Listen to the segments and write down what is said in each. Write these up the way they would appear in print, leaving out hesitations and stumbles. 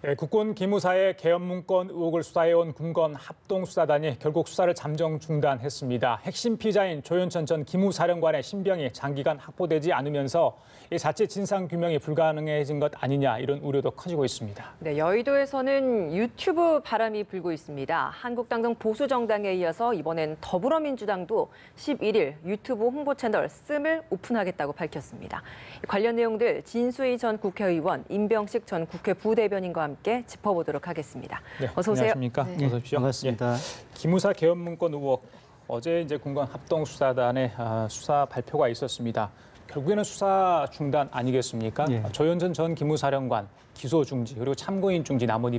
예, 국군 기무사의 계엄 문건 의혹을 수사해온 군건 합동수사단이 결국 수사를 잠정 중단했습니다. 핵심 피의자인 조현천 전 기무사령관의 신병이 장기간 확보되지 않으면서 자체 진상규명이 불가능해진 것 아니냐 이런 우려도 커지고 있습니다. 네, 여의도에서는 유튜브 바람이 불고 있습니다. 한국당 등 보수정당에 이어서 이번엔 더불어민주당도 11일 유튜브 홍보 채널 씀을 오픈하겠다고 밝혔습니다. 관련 내용들 진수희 전 국회의원, 임병식 전 국회 부대변인과 함께 짚어보도록 하겠습니다. 네, 어서 오세요. 안녕하십니까? 네. 어서 오십시오. 반갑습니다. 예, 기무사 계엄 문건 의혹 어제 군건 합동수사단의 수사 발표가 있었습니다. 결국에는 수사 중단 아니겠습니까? 예. 조현천 전 기무사령관 기소 중지 그리고 참고인 중지 나머지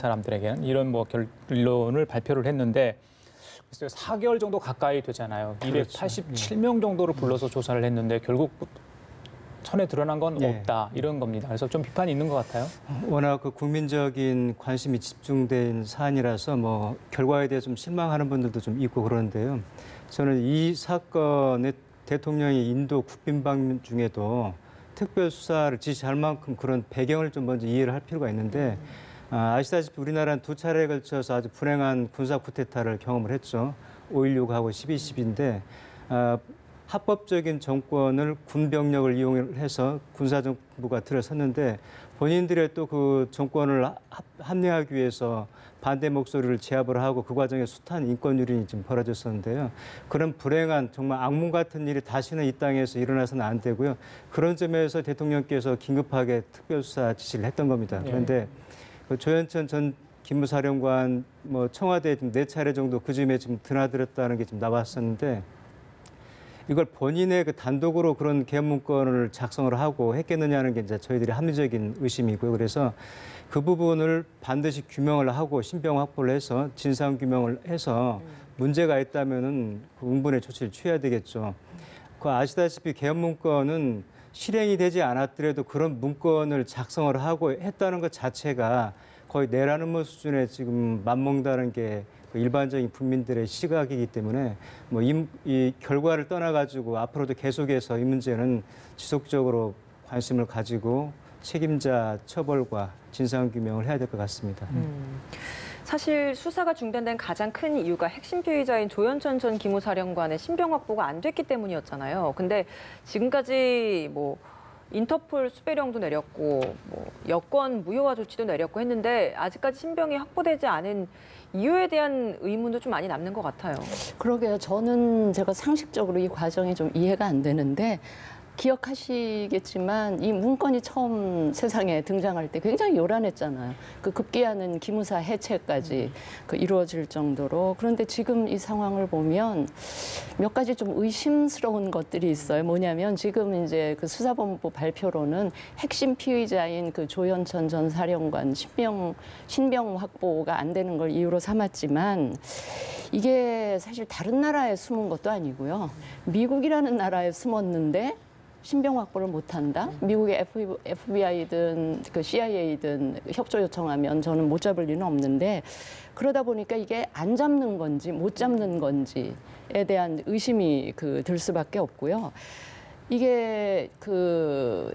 사람들에게는 이런 결론을 발표를 했는데 4개월 정도 가까이 되잖아요. 그렇죠. 287명 정도를 불러서 조사를 했는데 결국 손에 드러난 건 예. 없다 이런 겁니다. 그래서 좀 비판이 있는 것 같아요. 워낙 국민적인 관심이 집중된 사안이라서 결과에 대해 좀 실망하는 분들도 좀 있고 그러는데요. 저는 이 사건의 대통령이 인도 국빈방 중에도 특별 수사를 지시할 만큼 그런 배경을 좀 먼저 이해를 할 필요가 있는데 아시다시피 우리나라는 두 차례에 걸쳐서 아주 불행한 군사 쿠데타를 경험을 했죠. 5.16하고 12.12인데 합법적인 정권을 군병력을 이용해서 군사정부가 들어섰는데 본인들의 또 그 정권을 합리화하기 위해서 반대 목소리를 제압을 하고 그 과정에 숱한 인권 유린이 좀 벌어졌었는데요. 그런 불행한 정말 악몽 같은 일이 다시는 이 땅에서 일어나서는 안 되고요. 그런 점에서 대통령께서 긴급하게 특별수사 지시를 했던 겁니다. 그런데 그 조현천 전 기무사령관 청와대에 좀 4차례 정도 그 즈음에 좀 드나들었다는 게 좀 나왔었는데 이걸 본인의 그 단독으로 그런 계엄 문건을 작성을 하고 했겠느냐는 게 이제 저희들이 합리적인 의심이고요. 그래서 그 부분을 반드시 규명을 하고 신병 확보를 해서 진상 규명을 해서 문제가 있다면은 그 응분의 조치를 취해야 되겠죠. 그 아시다시피 계엄 문건은 실행이 되지 않았더라도 그런 문건을 작성을 하고 했다는 것 자체가 거의 내라는 뭐 수준의 지금 맞먹는다는 게 일반적인 국민들의 시각이기 때문에 이 결과를 떠나가지고 앞으로도 계속해서 이 문제는 지속적으로 관심을 가지고 책임자 처벌과 진상규명을 해야 될 것 같습니다. 사실 수사가 중단된 가장 큰 이유가 핵심 피의자인 조현천 전 기무사령관의 신병 확보가 안 됐기 때문이었잖아요. 근데 지금까지 인터폴 수배령도 내렸고 여권 무효화 조치도 내렸고 했는데 아직까지 신병이 확보되지 않은 이유에 대한 의문도 좀 많이 남는 것 같아요. 그러게요. 제가 상식적으로 이 과정이 좀 이해가 안 되는데 기억하시겠지만 이 문건이 처음 세상에 등장할 때 굉장히 요란했잖아요. 그 급기야는 기무사 해체까지 이루어질 정도로. 그런데 지금 이 상황을 보면 몇 가지 좀 의심스러운 것들이 있어요. 뭐냐면 지금 이제 그 수사본부 발표로는 핵심 피의자인 그 조현천 전 사령관 신병 확보가 안 되는 걸 이유로 삼았지만 이게 사실 다른 나라에 숨은 것도 아니고요. 미국이라는 나라에 숨었는데 신병 확보를 못한다. 미국의 FBI든 그 CIA든 협조 요청하면 저는 못 잡을 리는 없는데 그러다 보니까 이게 안 잡는 건지 못 잡는 건지에 대한 의심이 들 수밖에 없고요. 이게 그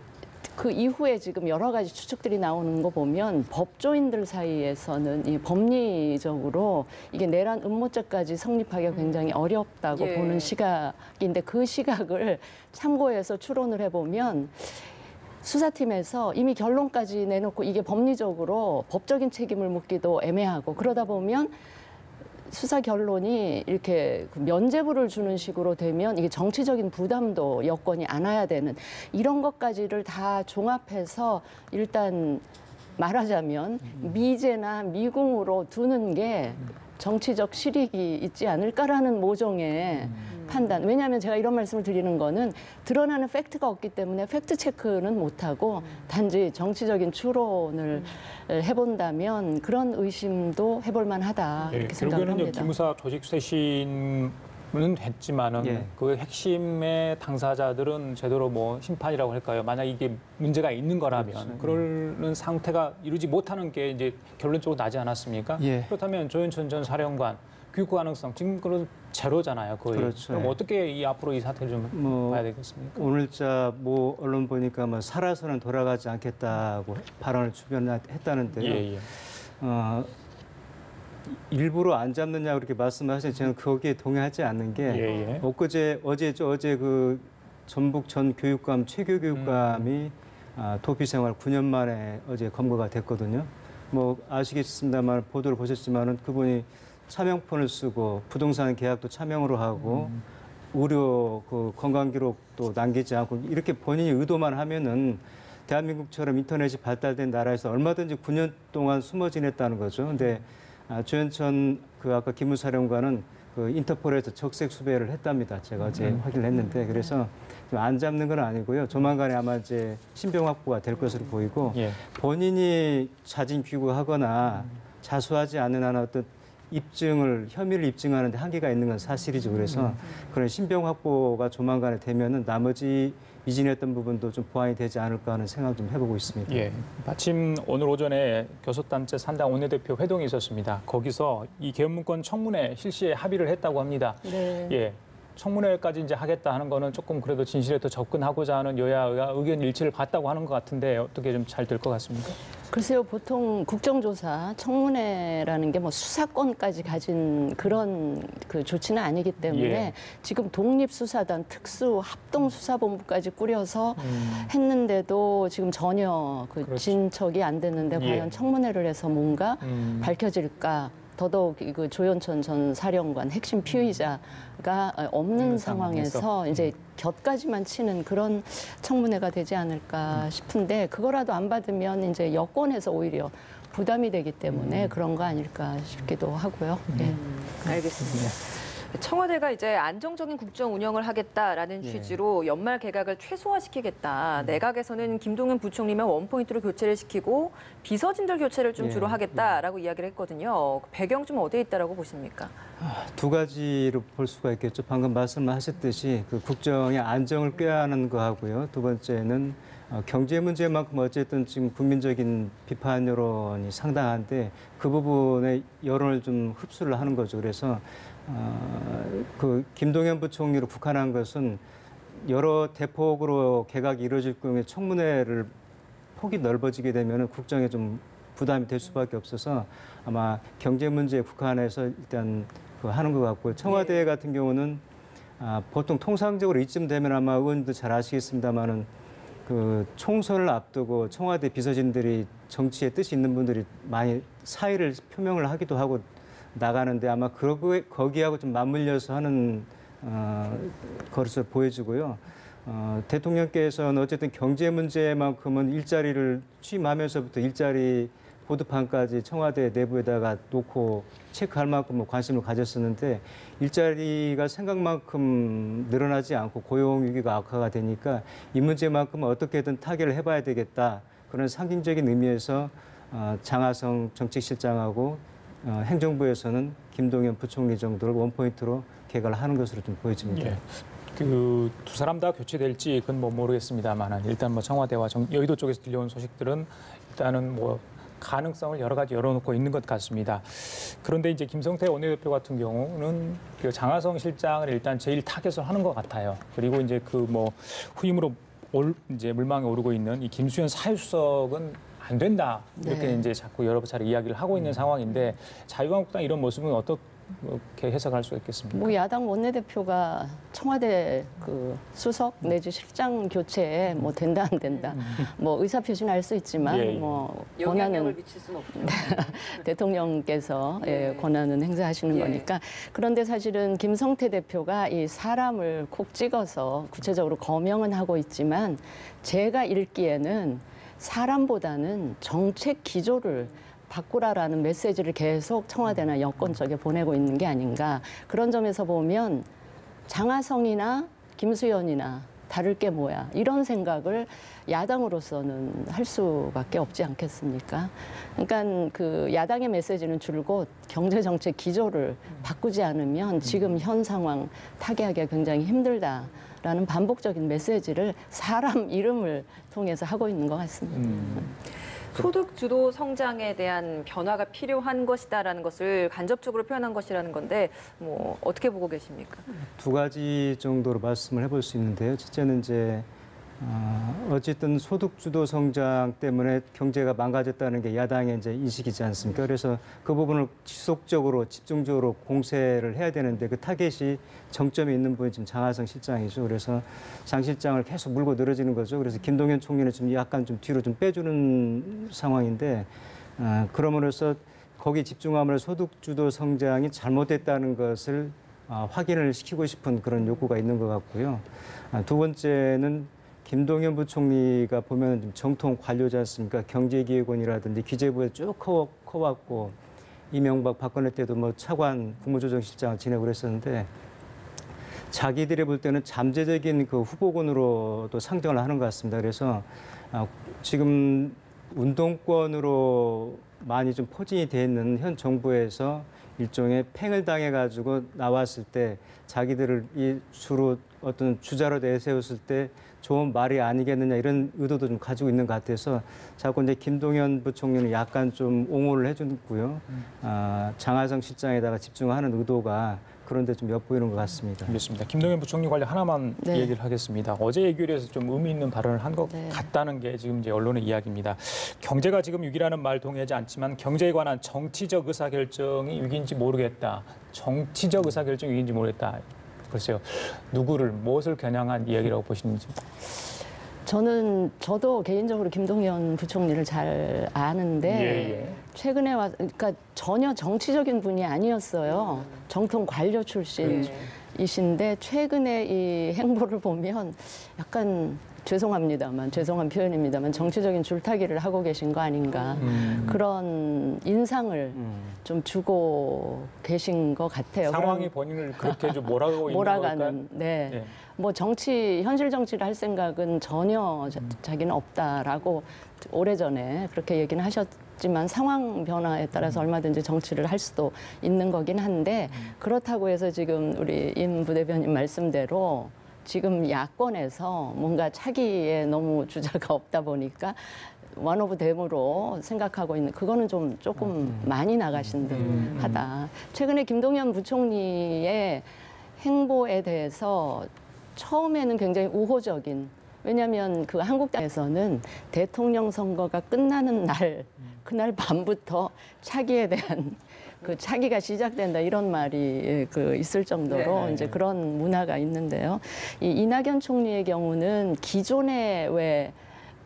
이후에 지금 여러 가지 추측들이 나오는 거 보면 법조인들 사이에서는 이 법리적으로 이게 내란 음모죄까지 성립하기가 굉장히 어렵다고 보는 시각인데 그 시각을 참고해서 추론을 해보면 수사팀에서 이미 결론까지 내놓고 이게 법리적으로 법적인 책임을 묻기도 애매하고 그러다 보면 수사 결론이 이렇게 면죄부를 주는 식으로 되면 이게 정치적인 부담도 여건이 안아야 되는 이런 것까지를 다 종합해서 일단 말하자면 미제나 미궁으로 두는 게 정치적 실익이 있지 않을까라는 모종의 판단. 왜냐하면 제가 이런 말씀을 드리는 거는 드러나는 팩트가 없기 때문에 팩트 체크는 못하고 단지 정치적인 추론을 해본다면 그런 의심도 해볼 만하다 이렇게 생각합니다. 결국에는 기무사 조직 쇄신은 했지만은 그 핵심의 당사자들은 제대로 심판이라고 할까요? 만약 이게 문제가 있는 거라면 그러는 상태가 이루지 못하는 게 이제 결론적으로 나지 않았습니까? 그렇다면 조현천 전 사령관 교육 가능성 지금 그런 제로잖아요, 거의. 그렇죠. 그럼 예. 어떻게 이 앞으로 이 사태를 좀 뭐 봐야 되겠습니까? 오늘자 뭐 언론 보니까 뭐 살아서는 돌아가지 않겠다고 발언을 주변했다는데요. 예, 예. 일부러 안 잡느냐 그렇게 말씀하시는데 저는 거기에 동의하지 않는 게 예, 예. 어제 그 전북 전 교육감 최교 교육감이 도피 생활 9년 만에 어제 검거가 됐거든요. 뭐 아시겠습니다만 보도를 보셨지만은 그분이 차명폰을 쓰고 부동산 계약도 차명으로 하고 의료 그 건강 기록도 남기지 않고 이렇게 본인이 의도만 하면은 대한민국처럼 인터넷이 발달된 나라에서 얼마든지 9년 동안 숨어 지냈다는 거죠. 근데 조현천 그 아까 기무사령관은 그 인터폴에서 적색 수배를 했답니다. 제가 어제 확인을 했는데 그래서 안 잡는 건 아니고요. 조만간에 아마 이제 신병 확보가 될 것으로 보이고 예. 본인이 자진 귀국하거나 자수하지 않는 한 어떤 혐의를 입증하는데 한계가 있는 건 사실이죠. 그래서 그런 신병 확보가 조만간에 되면은 나머지 이진했던 부분도 좀 보완이 되지 않을까 하는 생각 좀 해보고 있습니다. 예. 마침 오늘 오전에 교섭단체 산당 원내대표 회동이 있었습니다. 거기서 이 계엄문건 청문회 실시에 합의를 했다고 합니다. 네. 예. 청문회까지 이제 하겠다 하는 거는 조금 그래도 진실에 더 접근하고자 하는 여야가 의견 일치를 봤다고 하는 것 같은데 어떻게 좀 잘 될 것 같습니까? 글쎄요, 보통 국정조사, 청문회라는 게 뭐 수사권까지 가진 그런 그 조치는 아니기 때문에 예. 지금 독립수사단 특수 합동수사본부까지 꾸려서 했는데도 지금 전혀 그 그렇죠. 진척이 안 됐는데 예. 과연 청문회를 해서 뭔가 밝혀질까? 더더욱 그 조현천 전 사령관 핵심 피의자가 없는 상황에서 이제 곁까지만 치는 그런 청문회가 되지 않을까 싶은데 그거라도 안 받으면 이제 여권에서 오히려 부담이 되기 때문에 그런 거 아닐까 싶기도 하고요. 예. 알겠습니다. 청와대가 이제 안정적인 국정 운영을 하겠다라는 취지로 연말 개각을 최소화시키겠다. 내각에서는 김동연 부총리만 원포인트로 교체를 시키고 비서진들 교체를 좀 주로 하겠다라고 이야기를 했거든요. 배경 좀 어디에 있다라고 보십니까? 두 가지로 볼 수가 있겠죠. 방금 말씀하셨듯이 그 국정의 안정을 꾀하는 거하고요. 두 번째는 경제 문제만큼 어쨌든 지금 국민적인 비판 여론이 상당한데 그 부분의 여론을 좀 흡수를 하는 거죠. 그래서 그 김동연 부총리로 국한한 것은 여러 대폭으로 개각이 이루어질 경우에 청문회를 폭이 넓어지게 되면 국정에 좀 부담이 될 수밖에 없어서 아마 경제 문제에 국한해서 일단 그 하는 것 같고요. 청와대 같은 경우는 보통 통상적으로 이쯤 되면 아마 의원도 잘 아시겠습니다만은 그 총선을 앞두고 청와대 비서진들이 정치에 뜻이 있는 분들이 많이 사의를 표명을 하기도 하고 나가는데 아마 거기하고 좀 맞물려서 하는 것을 보여주고요. 대통령께서는 어쨌든 경제 문제만큼은 일자리를 취임하면서부터 일자리 보드판까지 청와대 내부에다가 놓고 체크할 만큼 관심을 가졌었는데 일자리가 생각만큼 늘어나지 않고 고용 위기가 악화가 되니까 이 문제만큼은 어떻게든 타결을 해봐야 되겠다. 그런 상징적인 의미에서 장하성 정책실장하고 행정부에서는 김동연 부총리 정도를 원포인트로 개각을 하는 것으로 좀 보여집니다. 예. 그 두 사람 다 교체될지 그건 뭐 모르겠습니다만 일단 뭐 청와대와 여의도 쪽에서 들려온 소식들은 일단은 뭐 가능성을 여러 가지 열어놓고 있는 것 같습니다. 그런데 이제 김성태 원내대표 같은 경우는 그 장하성 실장을 일단 제일 타겟을 하는 것 같아요. 그리고 이제 그 뭐 후임으로 이제 물망에 오르고 있는 이 김수현 사회수석은 안 된다 이렇게 네. 이제 자꾸 여러 차례 이야기를 하고 있는 상황인데 자유한국당 이런 모습은 어떻게 해석할 수가 있겠습니까? 뭐 야당 원내대표가 청와대 그 수석 내지 실장 교체에 뭐 된다 안 된다 뭐 의사 표시는 알 수 있지만 예, 예. 뭐 영향력을 권한은 미칠 수는 없죠. 대통령께서 권한은 행사하시는 거니까 그런데 사실은 김성태 대표가 이 사람을 콕 찍어서 구체적으로 거명은 하고 있지만 제가 읽기에는 사람보다는 정책 기조를 바꾸라라는 메시지를 계속 청와대나 여권 쪽에 보내고 있는 게 아닌가. 그런 점에서 보면 장하성이나 김수현이나 다를 게 뭐야. 이런 생각을 야당으로서는 할 수밖에 없지 않겠습니까? 그러니까 그 야당의 메시지는 줄곧 경제정책 기조를 바꾸지 않으면 지금 현 상황 타개하기가 굉장히 힘들다라는 반복적인 메시지를 사람 이름을 통해서 하고 있는 것 같습니다. 소득 주도 성장에 대한 변화가 필요한 것이다라는 것을 간접적으로 표현한 것이라는 건데 뭐 어떻게 보고 계십니까? 두 가지 정도로 말씀을 해볼 수 있는데요. 첫째는 이제 어쨌든 소득 주도 성장 때문에 경제가 망가졌다는 게 야당의 이제 인식이지 않습니까? 그래서 그 부분을 지속적으로 집중적으로 공세를 해야 되는데 그 타겟이 정점에 있는 분이 지금 장하성 실장이죠. 그래서 장 실장을 계속 물고 늘어지는 거죠. 그래서 김동연 총리는 좀 약간 좀 뒤로 좀 빼주는 상황인데 그러므로써 거기 집중함으로 소득 주도 성장이 잘못됐다는 것을 확인을 시키고 싶은 그런 욕구가 있는 것 같고요. 두 번째는 김동연 부총리가 보면 좀 정통 관료지 않습니까? 경제기획원이라든지 기재부에 쭉 커왔고 이명박 박근혜 때도 뭐 차관 국무조정실장을 지내고 그랬었는데 자기들이 볼 때는 잠재적인 그 후보군으로도 상정을 하는 것 같습니다. 그래서 지금 운동권으로 많이 좀 포진이 돼 있는 현 정부에서 일종의 팽을 당해가지고 나왔을 때 자기들을 이 주로 어떤 주자로 내세웠을 때 좋은 말이 아니겠느냐 이런 의도도 좀 가지고 있는 것 같아서 자꾸 이제 김동연 부총리는 약간 좀 옹호를 해주고요. 장하성 실장에다가 집중하는 의도가 그런데 좀 엿보이는 것 같습니다. 알겠습니다. 김동연 부총리 관련 하나만 네. 얘기를 하겠습니다. 어제 예결위에서 좀 의미 있는 발언을 한 것 네. 같다는 게 지금 이제 언론의 이야기입니다. 경제가 지금 위기라는 말 동의하지 않지만 경제에 관한 정치적 의사결정이 위기인지 모르겠다. 정치적 의사결정이 위기인지 모르겠다. 글쎄요. 누구를 무엇을 겨냥한 이야기라고 보시는지. 저도 개인적으로 김동연 부총리를 잘 아는데 최근에 그러니까 전혀 정치적인 분이 아니었어요. 정통 관료 출신이신데 최근에 이 행보를 보면 약간 죄송한 표현입니다만 정치적인 줄타기를 하고 계신 거 아닌가 그런 인상을 좀 주고 계신 것 같아요. 상황이 본인을 그렇게 좀 몰아가고 있는 걸까요? 몰아가는. 네. 네. 뭐 현실 정치를 할 생각은 전혀 자기는 없다라고 오래전에 그렇게 얘기는 하셨지만 상황 변화에 따라서 얼마든지 정치를 할 수도 있는 거긴 한데 그렇다고 해서 지금 우리 임 부대변인 말씀대로 지금 야권에서 뭔가 차기에 너무 주자가 없다 보니까 원 오브 댐으로 생각하고 있는 그거는 좀 조금 많이 나가신 듯 하다. 최근에 김동연 부총리의 행보에 대해서 처음에는 굉장히 우호적인 왜냐하면 그 한국당에서는 대통령 선거가 끝나는 날 그날 밤부터 차기에 대한 그 차기가 시작된다 이런 말이 그 있을 정도로 네. 이제 그런 문화가 있는데요. 이 이낙연 총리의 경우는 기존에 왜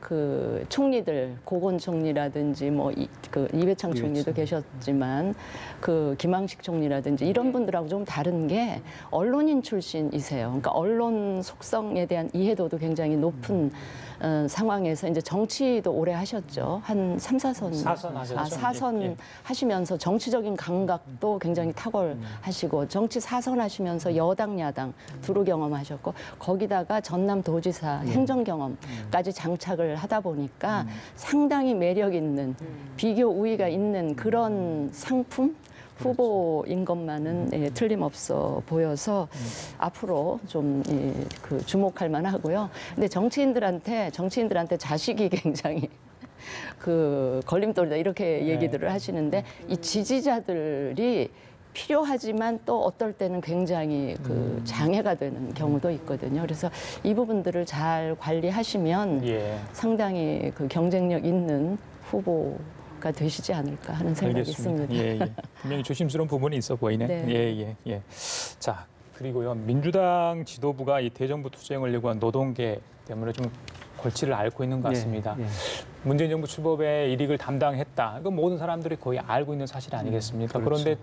그 총리들 고건 총리라든지 뭐 그 이회창 총리도 계셨지만 그 김황식 총리라든지 이런 분들하고 좀 다른 게 언론인 출신이세요. 그러니까 언론 속성에 대한 이해도도 굉장히 높은 상황에서 이제 정치도 오래 하셨죠. 한 3, 4선. 사선 하시면서 정치적인 감각도 굉장히 탁월하시고 정치 4선 하시면서 여당, 야당 두루 경험하셨고 거기다가 전남 도지사 행정 경험까지 장착을 하다 보니까 상당히 매력 있는 비교 우위가 있는 그런 상품 후보인 것만은 틀림없어 보여서 앞으로 좀 그 주목할 만하고요. 근데 정치인들한테 자식이 굉장히 그 걸림돌이다 이렇게 얘기들을 하시는데 이 지지자들이 필요하지만 또 어떨 때는 굉장히 그 장애가 되는 경우도 있거든요. 그래서 이 부분들을 잘 관리하시면 상당히 그 경쟁력 있는 후보가 되시지 않을까 하는 생각이 있습니다. 분명히 조심스러운 부분이 있어 보이네. 네. 자, 그리고요. 민주당 지도부가 이 대정부 투쟁을 요구한 노동계 때문에 좀 골치를 앓고 있는 것 같습니다. 문재인 정부 출범에 일익을 담당했다. 이건 모든 사람들이 거의 알고 있는 사실 아니겠습니까? 그런데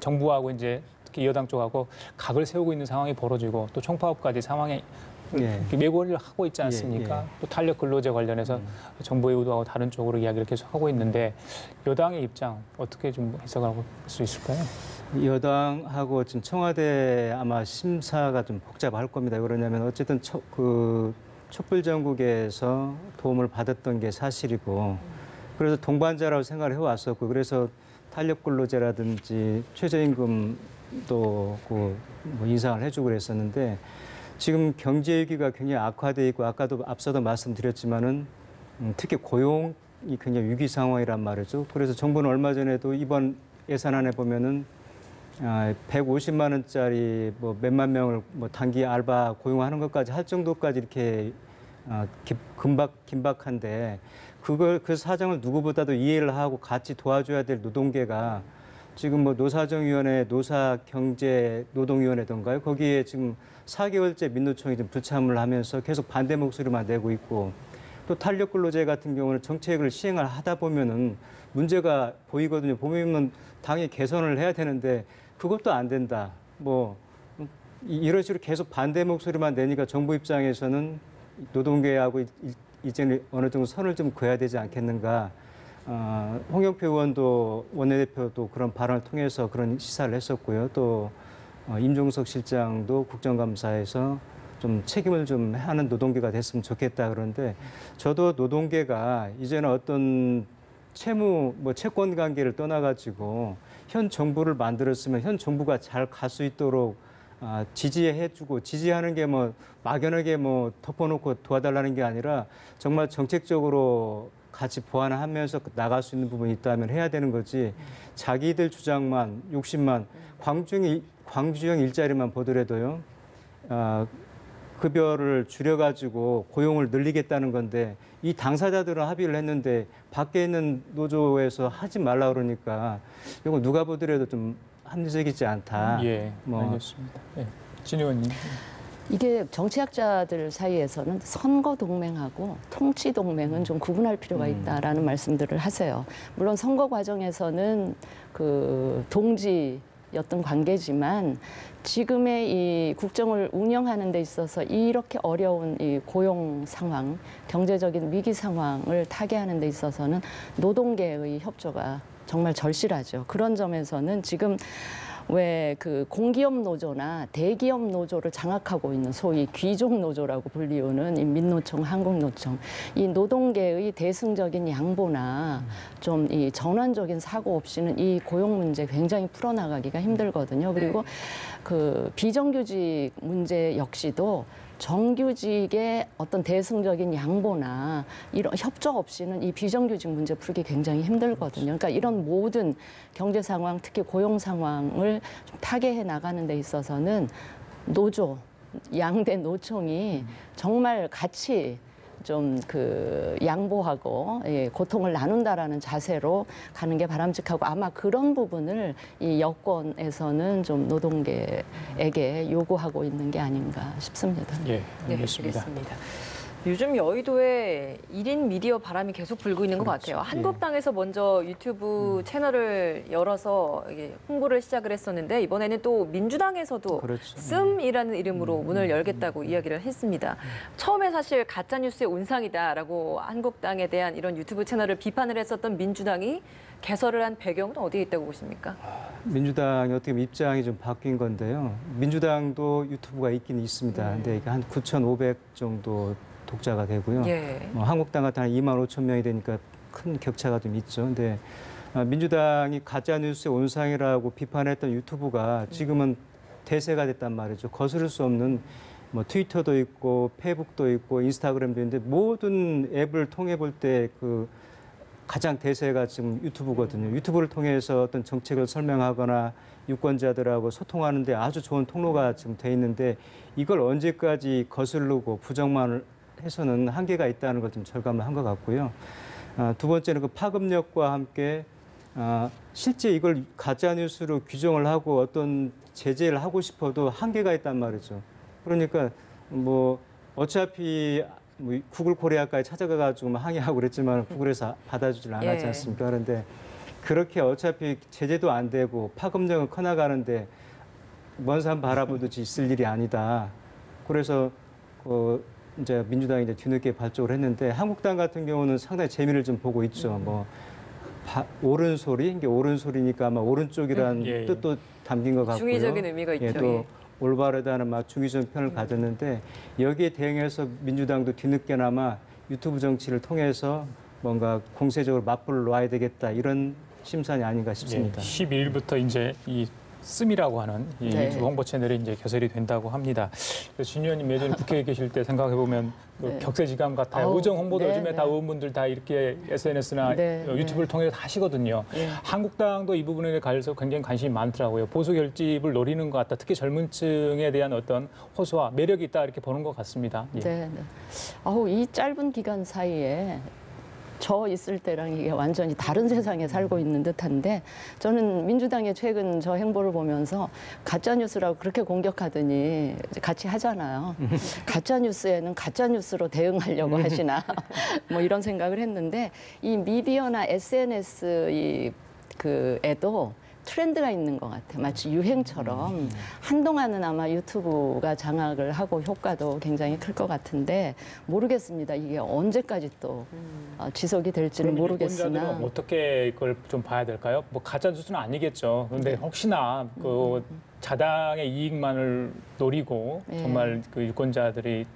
정부하고 이제 특히 여당 쪽하고 각을 세우고 있는 상황이 벌어지고 또 총파업까지 상황에 매고를 하고 있지 않습니까? 또 탄력 근로제 관련해서 정부의 의도하고 다른 쪽으로 이야기를 계속 하고 있는데 여당의 입장 어떻게 좀 해석할 수 있을까요? 여당하고 지금 청와대 아마 심사가 좀 복잡할 겁니다. 그러냐면 어쨌든 그 촛불 전국에서 도움을 받았던 게 사실이고 그래서 동반자라고 생각을 해왔었고 그래서 탄력 근로제라든지 최저임금도 그 뭐 인상을 해주고 그랬었는데 지금 경제 위기가 굉장히 악화돼 있고 아까도 앞서도 말씀드렸지만은 특히 고용 굉장히 위기 상황이란 말이죠. 그래서 정부는 얼마 전에도 이번 예산안에 보면은 150만 원짜리 뭐 몇만 명을 뭐 단기 알바 고용하는 것까지 할 정도까지 이렇게 긴박한데 그 사정을 누구보다도 이해를 하고 같이 도와줘야 될 노동계가 지금 뭐 노사정위원회, 노사경제노동위원회던가요? 거기에 지금 4개월째 민노총이 좀 불참을 하면서 계속 반대 목소리만 내고 있고 또 탄력근로제 같은 경우는 정책을 시행을 하다 보면은 문제가 보이거든요. 보면 당연히 개선을 해야 되는데 그것도 안 된다. 뭐 이런 식으로 계속 반대 목소리만 내니까 정부 입장에서는 노동계하고 이제는 어느 정도 선을 좀 그어야 되지 않겠는가. 홍영표 의원도 원내대표도 그런 발언을 통해서 그런 시사를 했었고요. 또 임종석 실장도 국정감사에서 좀 책임을 좀 하는 노동계가 됐으면 좋겠다 그런데 저도 노동계가 이제는 어떤 채권 관계를 떠나가지고 현 정부를 만들었으면 현 정부가 잘 갈 수 있도록 지지해주고 지지하는 게 뭐 막연하게 뭐 덮어놓고 도와달라는 게 아니라 정말 정책적으로 같이 보완하면서 나갈 수 있는 부분이 있다면 해야 되는 거지 자기들 주장만 욕심만 광주형 일자리만 보더라도요 급여를 줄여가지고 고용을 늘리겠다는 건데 이 당사자들은 합의를 했는데 밖에 있는 노조에서 하지 말라 그러니까 이거 누가 보더라도 좀 합리적이지 않다. 예, 뭐 알겠습니다. 예. 진 의원님. 이게 정치학자들 사이에서는 선거 동맹하고 통치 동맹은 좀 구분할 필요가 있다라는 말씀들을 하세요. 물론 선거 과정에서는 그 동지였던 관계지만 지금의 이 국정을 운영하는 데 있어서 이렇게 어려운 이 고용 상황, 경제적인 위기 상황을 타개하는 데 있어서는 노동계의 협조가 정말 절실하죠. 그런 점에서는 지금 왜 그 공기업 노조나 대기업 노조를 장악하고 있는 소위 귀족 노조라고 불리우는 이 민노총, 한국노총, 이 노동계의 대승적인 양보나 좀 이 전환적인 사고 없이는 이 고용 문제 굉장히 풀어나가기가 힘들거든요. 그리고 그 비정규직 문제 역시도 정규직의 어떤 대승적인 양보나 이런 협조 없이는 이 비정규직 문제 풀기 굉장히 힘들거든요. 그러니까 이런 모든 경제 상황, 특히 고용 상황을 좀 타개해 나가는 데 있어서는 노조, 양대 노총이 정말 같이 좀 그 양보하고 고통을 나눈다라는 자세로 가는 게 바람직하고 아마 그런 부분을 이 여권에서는 좀 노동계에게 요구하고 있는 게 아닌가 싶습니다. 예, 네, 알겠습니다. 알겠습니다. 요즘 여의도에 1인 미디어 바람이 계속 불고 있는 것 같아요. 한국당에서 먼저 유튜브 채널을 열어서 이게 홍보를 시작을 했었는데 이번에는 또 민주당에서도 그렇죠. 씀이라는 이름으로 문을 열겠다고 이야기를 했습니다. 처음에 사실 가짜뉴스의 온상이다라고 한국당에 대한 이런 유튜브 채널을 비판을 했었던 민주당이 개설을 한 배경은 어디에 있다고 보십니까? 민주당이 어떻게 보면 입장이 좀 바뀐 건데요. 민주당도 유튜브가 있긴 있습니다. 근데 이게 한 9,500 정도 독자가 되고요. 예. 한국당 같은 한 2만 5천 명이 되니까 큰 격차가 좀 있죠. 근데 민주당이 가짜뉴스의 온상이라고 비판했던 유튜브가 지금은 대세가 됐단 말이죠. 거스를 수 없는 뭐 트위터도 있고 페이북도 있고 인스타그램도 있는데 모든 앱을 통해 볼 때 그 가장 대세가 지금 유튜브거든요. 유튜브를 통해서 어떤 정책을 설명하거나 유권자들하고 소통하는 데 아주 좋은 통로가 지금 돼 있는데 이걸 언제까지 거스르고 부정만 해서는 한계가 있다는 걸 좀 절감을 한 것 같고요. 두 번째는 그 파급력과 함께 실제 이걸 가짜뉴스로 규정을 하고 어떤 제재를 하고 싶어도 한계가 있단 말이죠. 그러니까 뭐 어차피 뭐 구글 코리아까지 찾아가가지고 항의하고 그랬지만 구글에서 받아주질 않았지 않습니까? 그런데 그렇게 어차피 제재도 안 되고 파급력은 커나가는데 먼 산 바라보듯이 있을 일이 아니다. 그래서 이제 민주당이 이제 뒤늦게 발족을 했는데 한국당 같은 경우는 상당히 재미를 좀 보고 있죠. 뭐 옳은 소리, 이게 옳은 소리니까 아마 오른쪽이란 뜻도 담긴 것 같고요. 중의적인 의미가 있죠. 또 올바르다는 막 중의적 편을 가졌는데 여기에 대응해서 민주당도 뒤늦게나마 유튜브 정치를 통해서 뭔가 공세적으로 맞불을 놔야 되겠다 이런 심산이 아닌가 싶습니다. 12일부터 이제 이 씀이라고 하는 이 네. 유튜브 홍보 채널이 이제 개설이 된다고 합니다. 그래서 진 의원님 예전에 국회에 계실 때 생각해 보면 네. 격세지감 같아요. 아우, 의정 홍보도 네, 요즘에 네. 다 의원분들 다 이렇게 SNS나 네, 유튜브를 통해서 다 하시거든요. 네. 한국당도 이 부분에 관해서 굉장히 관심이 많더라고요. 보수 결집을 노리는 것 같다. 특히 젊은 층에 대한 어떤 호소와 매력이 있다 이렇게 보는 것 같습니다. 예. 네, 네. 아우, 이 짧은 기간 사이에 저 있을 때랑 이게 완전히 다른 세상에 살고 있는 듯한데 저는 민주당의 최근 저 행보를 보면서 가짜 뉴스라고 그렇게 공격하더니 같이 하잖아요. 가짜 뉴스에는 가짜 뉴스로 대응하려고 하시나 뭐 이런 생각을 했는데 이 미디어나 SNS 에도 트렌드가 있는 것 같아요. 마치 유행처럼 한동안은 아마 유튜브가 장악을 하고 효과도 굉장히 클 것 같은데 모르겠습니다. 이게 언제까지 또 지속이 될지는 그럼 모르겠으나 유권자들은 어떻게 이걸 좀 봐야 될까요? 뭐 가짜 뉴스는 아니겠죠. 그런데 혹시나 그 자당의 이익만을 노리고 네. 정말 그 유권자들이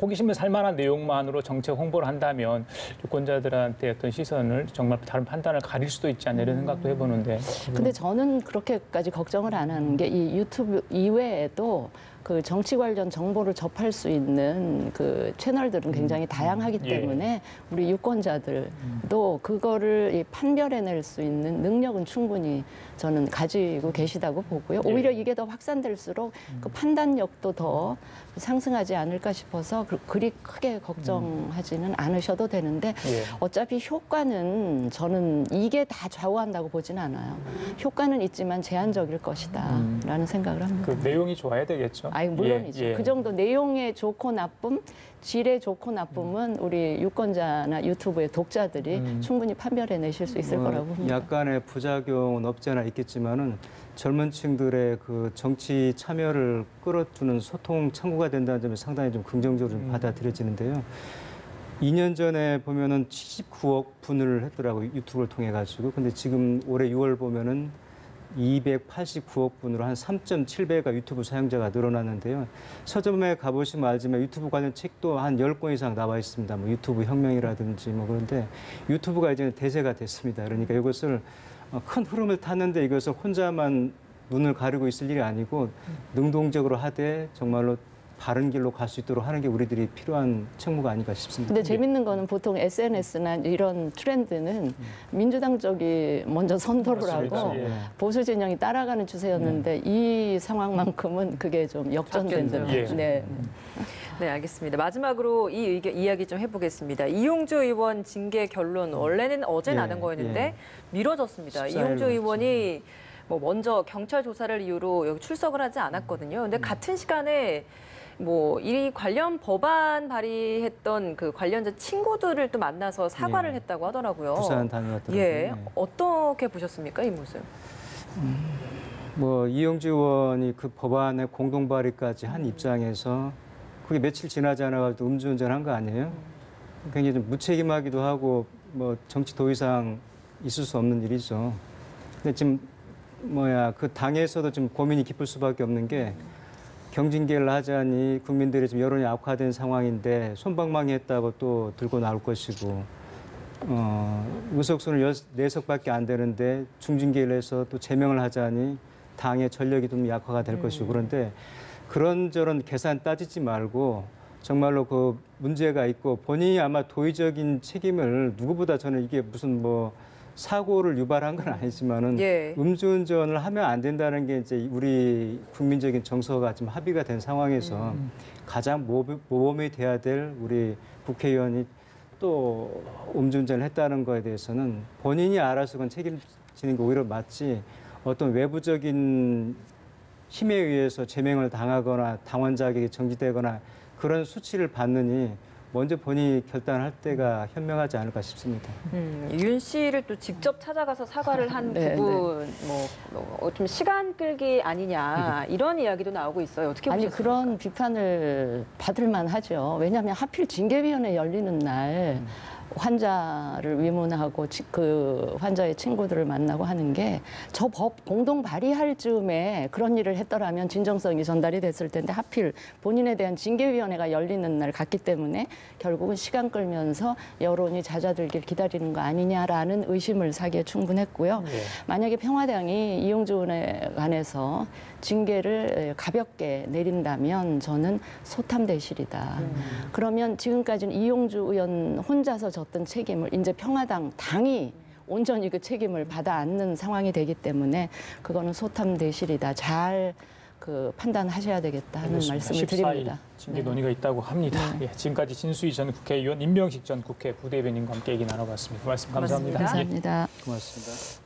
호기심을 살 만한 내용만으로 정책 홍보를 한다면 유권자들한테 어떤 시선을 정말 다른 판단을 가릴 수도 있지 않나 이런 생각도 해보는데. 근데 저는 그렇게까지 걱정을 안 하는 게 이 유튜브 이외에도 그 정치 관련 정보를 접할 수 있는 그 채널들은 굉장히 다양하기 예. 때문에 우리 유권자들도 그거를 이 판별해낼 수 있는 능력은 충분히 저는 가지고 계시다고 보고요. 예. 오히려 이게 더 확산될수록 그 판단력도 더 상승하지 않을까 싶어서 그리 크게 걱정하지는 않으셔도 되는데 예. 어차피 효과는 저는 이게 다 좌우한다고 보진 않아요. 효과는 있지만 제한적일 것이다라는 생각을 합니다. 그 내용이 좋아야 되겠죠. 아이 물론이죠. 예, 예. 그 정도 내용의 좋고 나쁨, 질의 좋고 나쁨은 우리 유권자나 유튜브의 독자들이 충분히 판별해내실 수 있을 거라고 봅니다. 약간의 부작용은 없지 않아 있겠지만은 젊은 층들의 그 정치 참여를 끌어주는 소통 창구가 된다는 점에 상당히 좀 긍정적으로 좀 받아들여지는데요. 2년 전에 보면은 79억 분을 했더라고요. 유튜브를 통해 가지고. 근데 지금 올해 6월 보면은 289억 분으로 한 3.7배가 유튜브 사용자가 늘어났는데요. 서점에 가보시면 알지만 유튜브 관련 책도 한 10권 이상 나와 있습니다. 뭐 유튜브 혁명이라든지 뭐 그런데 유튜브가 이제 대세가 됐습니다. 그러니까 이것을 큰 흐름을 탔는데 이것을 혼자만 눈을 가리고 있을 일이 아니고 능동적으로 하되 정말로 바른 길로 갈 수 있도록 하는 게 우리들이 필요한 책무가 아닌가 싶습니다. 근데 재밌는 거는 보통 SNS나 이런 트렌드는 민주당 쪽이 먼저 선도를 맞습니다. 하고 예. 보수 진영이 따라가는 추세였는데 이 상황만큼은 그게 좀 역전된 듯. 예. 네. 네, 알겠습니다. 마지막으로 이 이야기 좀 해보겠습니다. 이용주 의원 징계 결론 원래는 어제 예, 나는 거였는데 예. 미뤄졌습니다. 14일 이용주 의원이 뭐 먼저 경찰 조사를 이유로 여기 출석을 하지 않았거든요. 근데 같은 시간에 뭐 이 관련 법안 발의했던 그 관련자 친구들을 또 만나서 사과를 예. 했다고 하더라고요. 부산 다녀왔더라고요. 예, 어떻게 보셨습니까, 이 모습? 뭐 이용주 의원이 그 법안의 공동 발의까지 한 입장에서 그게 며칠 지나지 않아가지고 음주운전한 거 아니에요? 굉장히 좀 무책임하기도 하고 뭐 정치 도의상 있을 수 없는 일이죠. 근데 지금 그 당에서도 좀 고민이 깊을 수밖에 없는 게 경징계를 하자니 국민들이 지금 여론이 악화된 상황인데 솜방망이 했다고 또 들고 나올 것이고 의석수는 4석밖에 안 되는데 중징계를 해서 또 제명을 하자니 당의 전력이 좀 약화가 될 것이고 그런데 그런저런 계산 따지지 말고 정말로 그 문제가 있고 본인이 아마 도의적인 책임을 누구보다 저는 이게 무슨 뭐 사고를 유발한 건 아니지만은 예. 음주운전을 하면 안 된다는 게 이제 우리 국민적인 정서가 좀 합의가 된 상황에서 가장 모범이 돼야 될 우리 국회의원이 또 음주운전을 했다는 거에 대해서는 본인이 알아서 그건 책임지는 게 오히려 맞지 어떤 외부적인 힘에 의해서 제명을 당하거나 당원 자격이 정지되거나 그런 수치를 받느니 먼저 본인이 결단할 때가 현명하지 않을까 싶습니다. 윤 씨를 또 직접 찾아가서 사과를 한 네, 부분, 좀 시간 끌기 아니냐 이런 이야기도 나오고 있어요. 어떻게 아니 보셨습니까? 그런 비판을 받을 만하죠. 왜냐하면 하필 징계위원회 열리는 날 환자를 위문하고 그 환자의 친구들을 만나고 하는 게 저 법 공동 발의할 즈음에 그런 일을 했더라면 진정성이 전달이 됐을 텐데 하필 본인에 대한 징계위원회가 열리는 날 갔기 때문에 결국은 시간 끌면서 여론이 잦아들길 기다리는 거 아니냐라는 의심을 사기에 충분했고요. 만약에 평화당이 이용주 의원에 관해서 징계를 가볍게 내린다면 저는 소탐대실이다. 그러면 지금까지는 이용주 의원 혼자서 졌던 책임을 이제 평화당 당이 온전히 그 책임을 받아 안는 상황이 되기 때문에 그거는 소탐대실이다. 잘 그 판단하셔야 되겠다 하는 말씀을 드립니다. 징계 논의가 있다고 합니다. 예, 지금까지 진수희 전 국회의원, 임명식 전 국회 부대변인과 함께 얘기 나눠봤습니다. 말씀 감사합니다. 감사합니다. 고맙습니다.